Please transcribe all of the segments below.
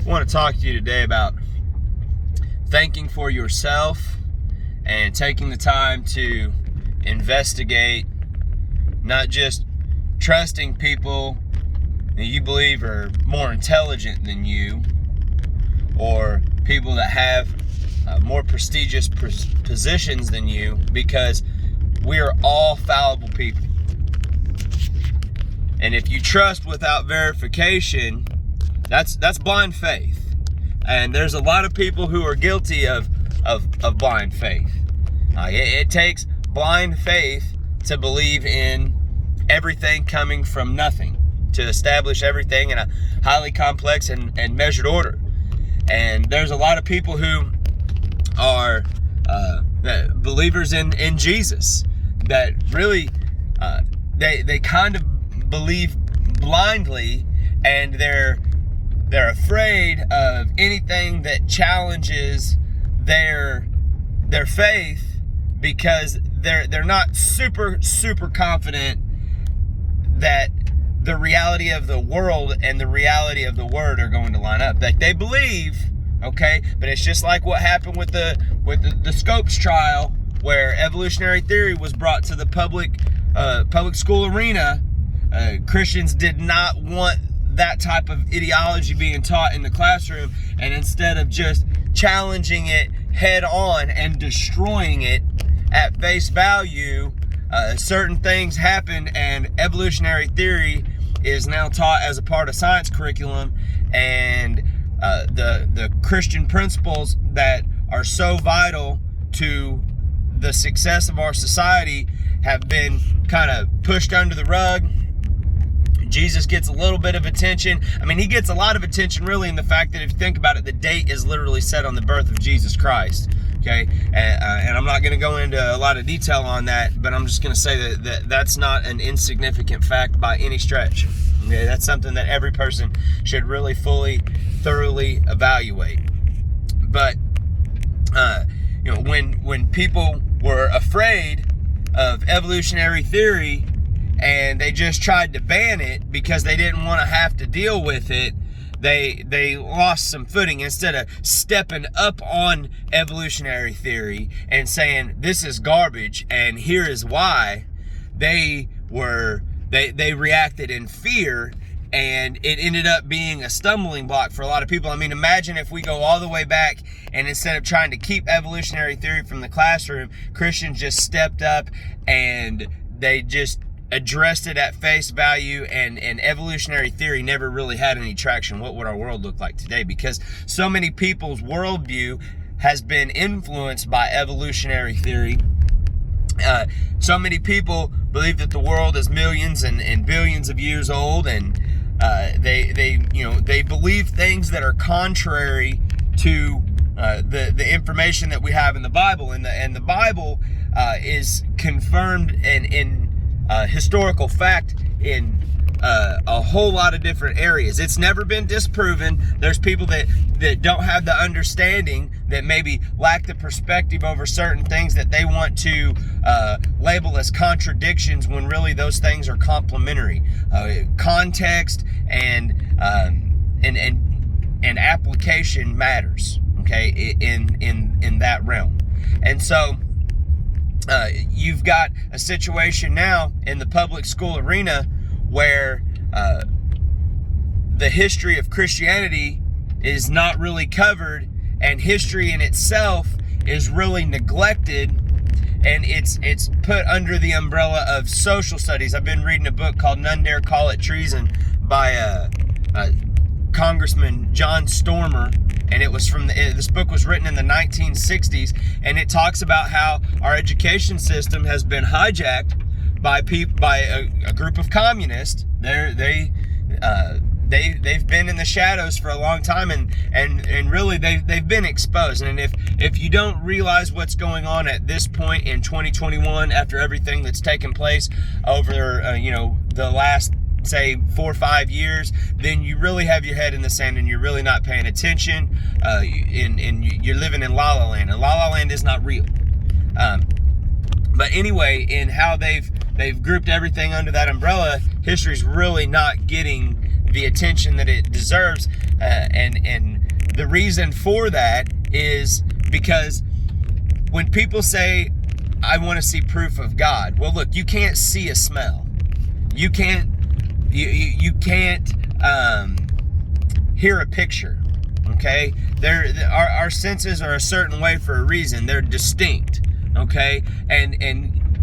want to talk to you today about thanking for yourself and taking the time to investigate, not just trusting people that you believe are more intelligent than you, or people that have more prestigious positions than you, because we are all fallible people. And if you trust without verification, that's blind faith. And there's a lot of people who are guilty of blind faith. It takes blind faith to believe in everything coming from nothing, to establish everything in a highly complex and measured order. And there's a lot of people who are believers in Jesus that really they kind of believe blindly, and they're afraid of anything that challenges their faith, because they're not super confident that the reality of the world and the reality of the word are going to line up. Like, they believe, okay, but it's just like what happened with the Scopes trial, where evolutionary theory was brought to the public school arena. Christians did not want that type of ideology being taught in the classroom, and instead of just challenging it head on and destroying it at face value, certain things happened, and evolutionary theory is now taught as a part of science curriculum, and the Christian principles that are so vital to the success of our society have been kind of pushed under the rug. Jesus gets a little bit of attention. I mean, he gets a lot of attention really in the fact that, if you think about it, the date is literally set on the birth of Jesus Christ. Okay, and I'm not going to go into a lot of detail on that, but I'm just going to say that's not an insignificant fact by any stretch. Okay, that's something that every person should really thoroughly evaluate. But when people were afraid of evolutionary theory and they just tried to ban it because they didn't want to have to deal with it, they lost some footing. Instead of stepping up on evolutionary theory and saying this is garbage and here is why, they reacted in fear, and it ended up being a stumbling block for a lot of people. I mean, imagine if we go all the way back, and instead of trying to keep evolutionary theory from the classroom, Christians just stepped up and they just addressed it at face value, and evolutionary theory never really had any traction. What would our world look like today? Because so many people's worldview has been influenced by evolutionary theory. So many people believe that the world is millions and billions of years old, and they believe things that are contrary to the information that we have in the Bible, and the Bible is confirmed in historical fact in a whole lot of different areas. It's never been disproven. There's people that don't have the understanding, that maybe lack the perspective over certain things, that they want to label as contradictions, when really those things are complementary. Context and application matters, okay, in that realm. And so you've got a situation now in the public school arena where the history of Christianity is not really covered, and history in itself is really neglected, and it's put under the umbrella of social studies. I've been reading a book called None Dare Call It Treason by Congressman John Stormer, and it was this book was written in the 1960s, and it talks about how our education system has been hijacked by a group of communists. They've been in the shadows for a long time, and really they've been exposed. And if you don't realize what's going on at this point in 2021, after everything that's taken place over the last, say, 4 or 5 years, then you really have your head in the sand and you're really not paying attention, and you're living in La La Land, and La La Land is not real. But anyway, in how they've grouped everything under that umbrella, history's really not getting the attention that it deserves. And the reason for that is because when people say, I want to see proof of God, well, look, you can't see a smell. You can't hear a picture. Okay, our senses are a certain way for a reason. They're distinct. Okay, and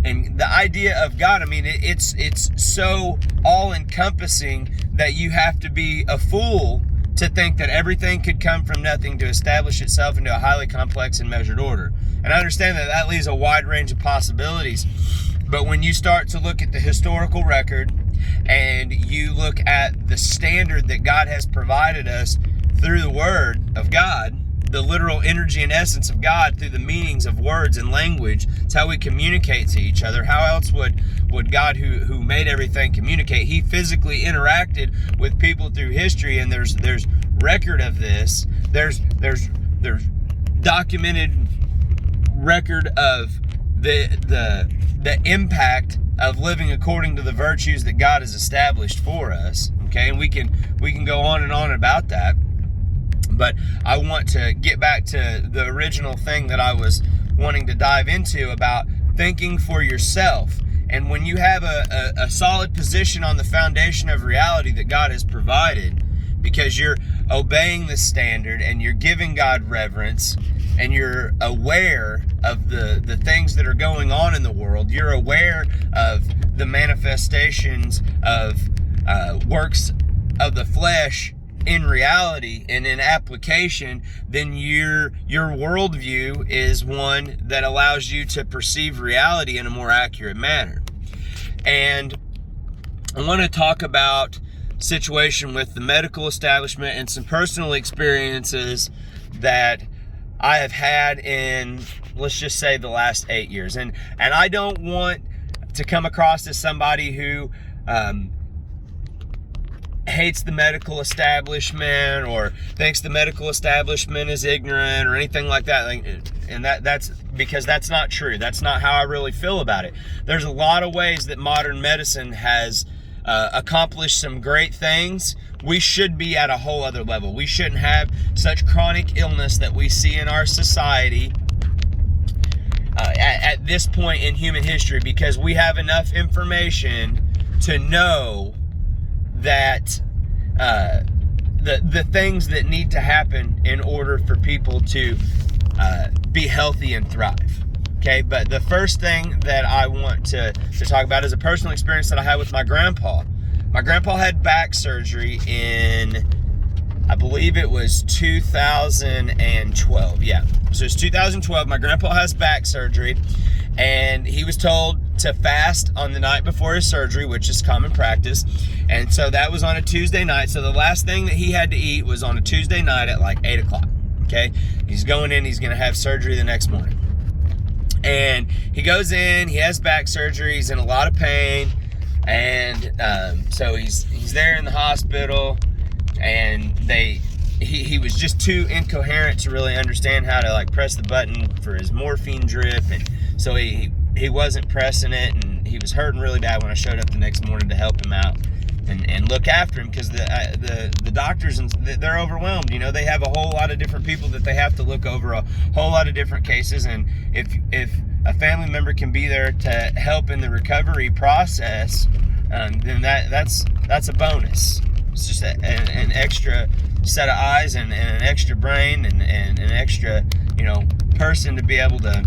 the idea of God, I mean, it's so all-encompassing that you have to be a fool to think that everything could come from nothing to establish itself into a highly complex and measured order. And I understand that leaves a wide range of possibilities. But when you start to look at the historical record and you look at the standard that God has provided us through the Word of God, the literal energy and essence of God through the meanings of words and language, it's how we communicate to each other. How else would God, who made everything, communicate? He physically interacted with people through history, and there's record of this. There's documented record of the impact of living according to the virtues that God has established for us. Okay, and we can go on and on about that. But I want to get back to the original thing that I was wanting to dive into about thinking for yourself. And when you have a solid position on the foundation of reality that God has provided, because you're obeying the standard and you're giving God reverence and you're aware of the things that are going on in the world, you're aware of the manifestations of works of the flesh in reality and in application, then your worldview is one that allows you to perceive reality in a more accurate manner. And I want to talk about situation with the medical establishment and some personal experiences that I have had in, let's just say, the last 8 years. And I don't want to come across as somebody who hates the medical establishment or thinks the medical establishment is ignorant or anything like that. And that's because that's not true. That's not how I really feel about it. There's a lot of ways that modern medicine has accomplished some great things. We should be at a whole other level. We shouldn't have such chronic illness that we see in our society at this point in human history, because we have enough information to know that the things that need to happen in order for people to be healthy and thrive. Okay, but the first thing that I want to talk about is a personal experience that I had with my grandpa. My grandpa had back surgery in, I believe it was 2012. Yeah, so it's 2012. My grandpa has back surgery, and he was told to fast on the night before his surgery, which is common practice. And so that was on a Tuesday night. So the last thing that he had to eat was on a Tuesday night at like 8 o'clock. Okay, he's going in, he's going to have surgery the next morning. And he goes in, he has back surgery, he's in a lot of pain. And so he's there in the hospital, and he was just too incoherent to really understand how to like press the button for his morphine drip. And so he wasn't pressing it, and he was hurting really bad when I showed up the next morning to help him out and look after him, because the doctors, and they're overwhelmed. You know, they have a whole lot of different people that they have to look over, a whole lot of different cases. And if a family member can be there to help in the recovery process, then that's a bonus. It's just an extra set of eyes and an extra brain and an extra, person to be able to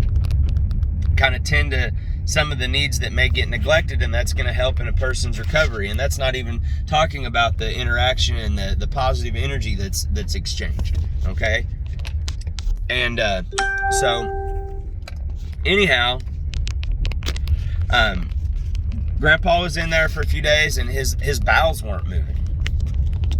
kind of tend to some of the needs that may get neglected, and that's going to help in a person's recovery. And that's not even talking about the interaction and the positive energy that's exchanged. Okay, and so anyhow, Grandpa was in there for a few days, and his bowels weren't moving,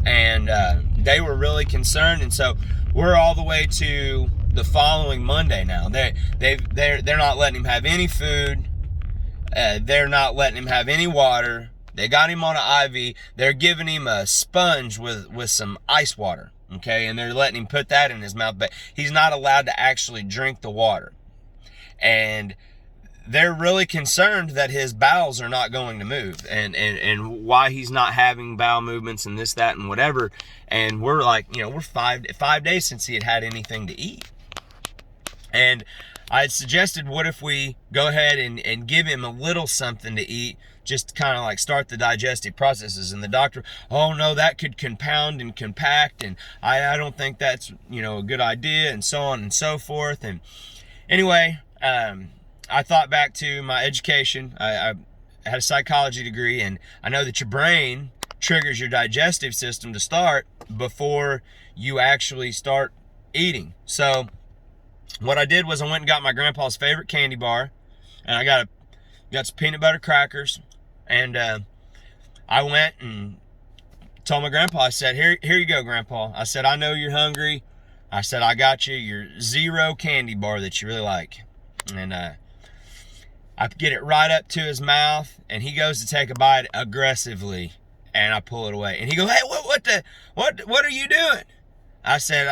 and they were really concerned. And so we're all the way to the following Monday now. They're not letting him have any food. They're not letting him have any water. They got him on an IV. They're giving him a sponge with some ice water, okay? And they're letting him put that in his mouth, but he's not allowed to actually drink the water. And they're really concerned that his bowels are not going to move, and why he's not having bowel movements and this, that, and whatever. And we're like, we're 5 days since he had anything to eat. And I had suggested, what if we go ahead and give him a little something to eat, just to kind of like start the digestive processes. And the doctor, oh no, that could compound and compact, and I don't think that's, a good idea, and so on and so forth. And anyway, I thought back to my education. I had a psychology degree, and I know that your brain triggers your digestive system to start before you actually start eating. So what I did was I went and got my grandpa's favorite candy bar, and I got some peanut butter crackers, and I went and told my grandpa, I said, here you go, Grandpa. I said, I know you're hungry. I said, I got you your zero candy bar that you really like. And I get it right up to his mouth, and he goes to take a bite aggressively, and I pull it away. And he goes, hey, what are you doing? I said,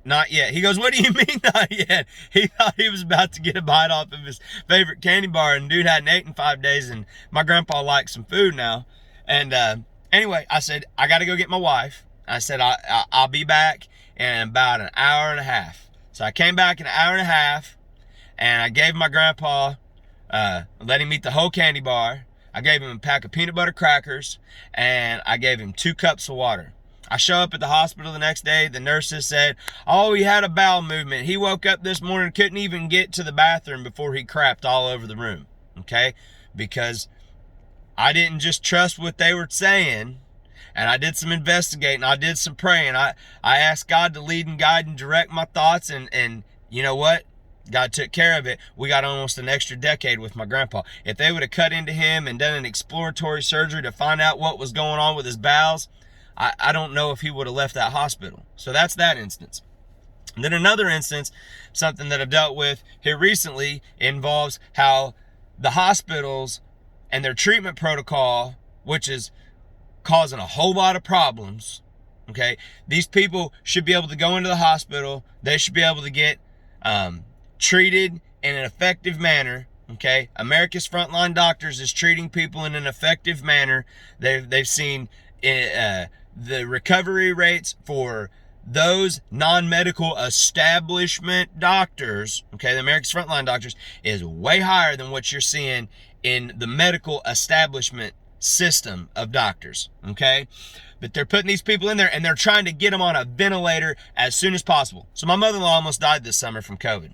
not yet. He goes, what do you mean not yet? He thought he was about to get a bite off of his favorite candy bar, and dude hadn't eaten in 5 days, and my grandpa likes some food now. And anyway, I said, I got to go get my wife. I said, I'll be back in about an hour and a half. So I came back in an hour and a half, and I gave my grandpa, let him eat the whole candy bar. I gave him a pack of peanut butter crackers, and I gave him 2 cups of water. I show up at the hospital the next day. The nurses said, oh, he had a bowel movement. He woke up this morning, couldn't even get to the bathroom before he crapped all over the room. Okay? Because I didn't just trust what they were saying, and I did some investigating. I did some praying. I asked God to lead and guide and direct my thoughts, and you know what? God took care of it. We got almost an extra decade with my grandpa. If they would have cut into him and done an exploratory surgery to find out what was going on with his bowels, I don't know if he would have left that hospital. So that's that instance. And then another instance, something that I've dealt with here recently, involves how the hospitals and their treatment protocol, which is causing a whole lot of problems, okay? These people should be able to go into the hospital. They should be able to get treated in an effective manner, okay? America's Frontline Doctors is treating people in an effective manner. They've seen the recovery rates for those non-medical establishment doctors, okay, the America's Frontline Doctors, is way higher than what you're seeing in the medical establishment system of doctors, okay? But they're putting these people in there, and they're trying to get them on a ventilator as soon as possible. So my mother-in-law almost died this summer from COVID.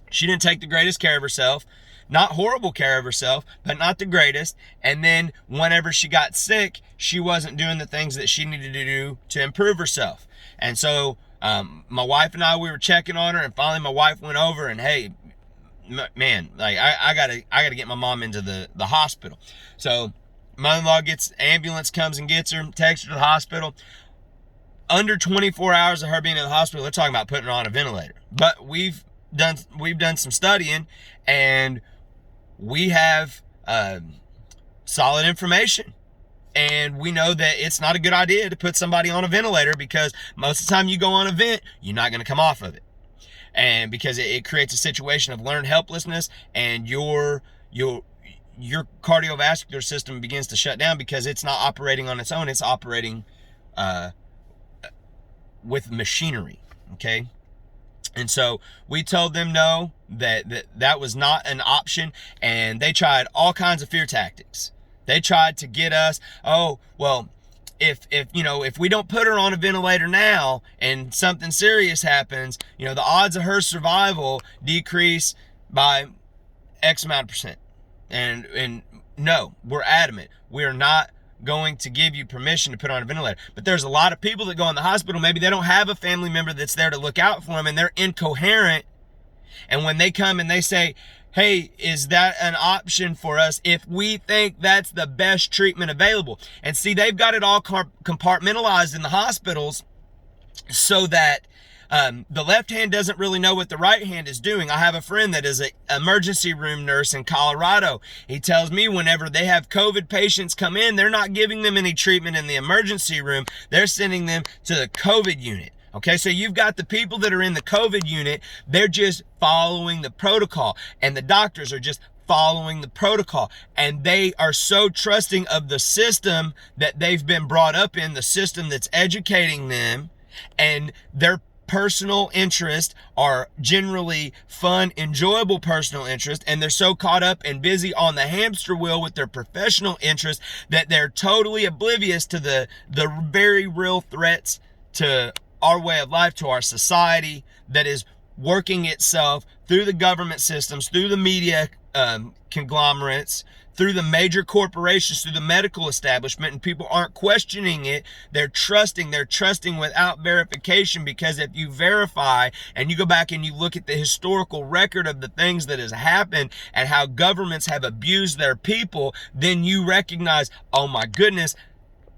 She didn't take the greatest care of herself. Not horrible care of herself, but not the greatest. And then whenever she got sick, she wasn't doing the things that she needed to do to improve herself. And so my wife and I, we were checking on her, and finally my wife went over and, hey, man, like I gotta get my mom into the hospital. So mother-in-law ambulance comes and gets her, takes her to the hospital. Under 24 hours of her being in the hospital, they're talking about putting her on a ventilator. But we've done some studying, and we have solid information, and we know that it's not a good idea to put somebody on a ventilator, because most of the time you go on a vent, you're not going to come off of it, and because it creates a situation of learned helplessness, and your cardiovascular system begins to shut down because it's not operating on its own. It's operating with machinery, okay? And so we told them no, that was not an option, and they tried all kinds of fear tactics. They tried to get us, oh, well, if we don't put her on a ventilator now and something serious happens, the odds of her survival decrease by X amount of percent. And no, we're adamant. We're not going to give you permission to put on a ventilator. But there's a lot of people that go in the hospital, maybe they don't have a family member that's there to look out for them, and they're incoherent. And when they come and they say, hey, is that an option for us if we think that's the best treatment available? And see, they've got it all compartmentalized in the hospitals so that the left hand doesn't really know what the right hand is doing. I have a friend that is an emergency room nurse in Colorado. He tells me whenever they have COVID patients come in, they're not giving them any treatment in the emergency room. They're sending them to the COVID unit. Okay, so you've got the people that are in the COVID unit, they're just following the protocol, and the doctors are just following the protocol, and they are so trusting of the system that they've been brought up in, the system that's educating them, and their personal interests are generally fun, enjoyable personal interests, and they're so caught up and busy on the hamster wheel with their professional interests that they're totally oblivious to the very real threats to our way of life, to our society, that is working itself through the government systems, through the media conglomerates, through the major corporations, through the medical establishment, and people aren't questioning it. They're trusting without verification, because if you verify and you go back and you look at the historical record of the things that has happened and how governments have abused their people, then you recognize, oh my goodness,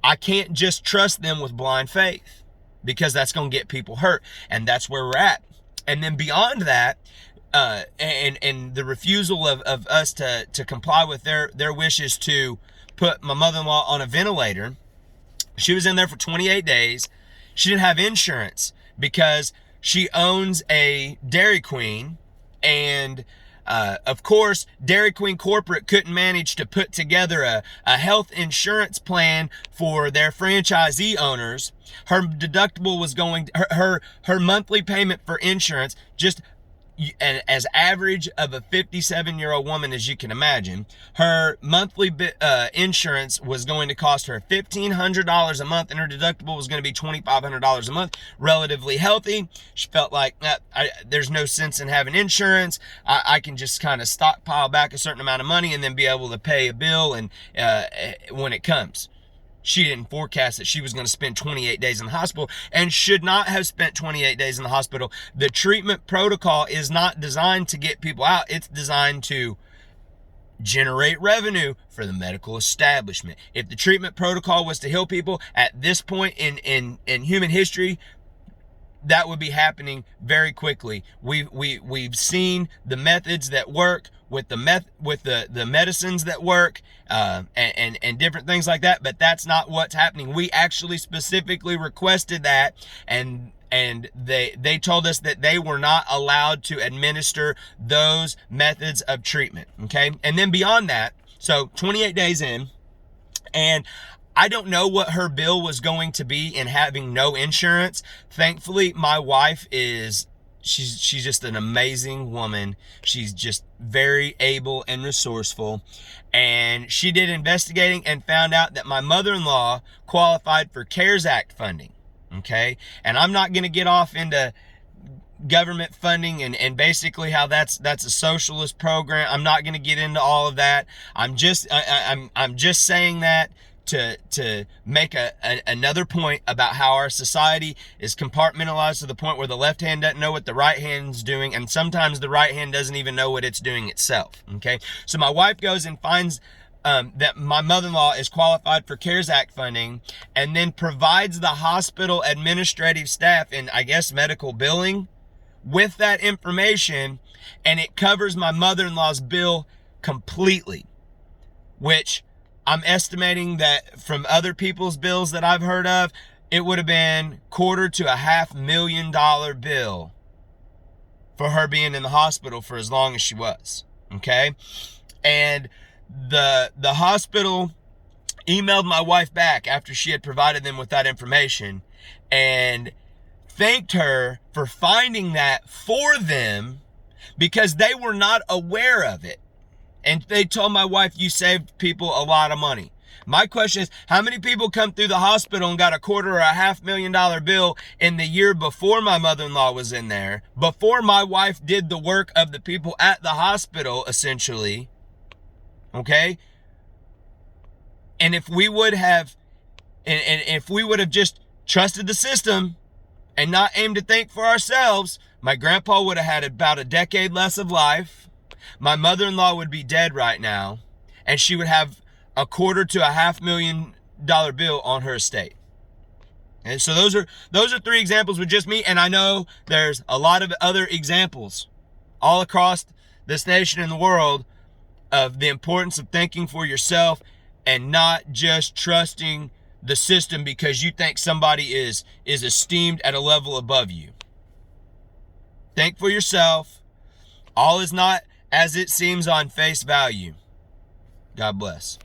I can't just trust them with blind faith, because that's going to get people hurt. And that's where we're at. And then beyond that, and the refusal of us to comply with their wishes to put my mother-in-law on a ventilator. She was in there for 28 days. She didn't have insurance because she owns a Dairy Queen, and of course, Dairy Queen corporate couldn't manage to put together a health insurance plan for their franchisee owners. Her deductible was going, her monthly payment for insurance, just as average of a 57-year-old woman as you can imagine, her monthly insurance was going to cost her $1,500 a month, and her deductible was going to be $2,500 a month. Relatively healthy. She felt like there's no sense in having insurance. I can just kind of stockpile back a certain amount of money and then be able to pay a bill and when it comes. She didn't forecast that she was going to spend 28 days in the hospital, and should not have spent 28 days in the hospital. The treatment protocol is not designed to get people out. It's designed to generate revenue for the medical establishment. If the treatment protocol was to heal people at this point in human history, that would be happening very quickly. We've seen the methods that work with the medicines that work, and different things like that, but that's not what's happening. We actually specifically requested that, and they told us that they were not allowed to administer those methods of treatment. Okay, and then beyond that, so 28 days in, and I don't know what her bill was going to be in having no insurance. Thankfully, my wife she's just an amazing woman. She's just very able and resourceful. And she did investigating and found out that my mother-in-law qualified for CARES Act funding. Okay. And I'm not going to get off into government funding and basically how that's a socialist program. I'm not going to get into all of that. I'm just saying that to make another point about how our society is compartmentalized to the point where the left hand doesn't know what the right hand's doing, and sometimes the right hand doesn't even know what it's doing itself. Okay, so my wife goes and finds that my mother-in-law is qualified for CARES Act funding, and then provides the hospital administrative staff and I guess medical billing with that information, and it covers my mother-in-law's bill completely, which I'm estimating that from other people's bills that I've heard of, it would have been $250,000 to $500,000 bill for her being in the hospital for as long as she was. Okay. And the hospital emailed my wife back after she had provided them with that information and thanked her for finding that for them, because they were not aware of it. And they told my wife, you saved people a lot of money. My question is, how many people come through the hospital and got $250,000 or $500,000 bill in the year before my mother-in-law was in there, before my wife did the work of the people at the hospital, essentially? Okay? And if we would have, just trusted the system and not aimed to think for ourselves, my grandpa would have had about a decade less of life. My mother-in-law would be dead right now, and she would have $250,000 to $500,000 bill on her estate. And so those are 3 examples with just me, and I know there's a lot of other examples all across this nation and the world of the importance of thinking for yourself and not just trusting the system because you think somebody is esteemed at a level above you. Think for yourself. All is not as it seems on face value. God bless.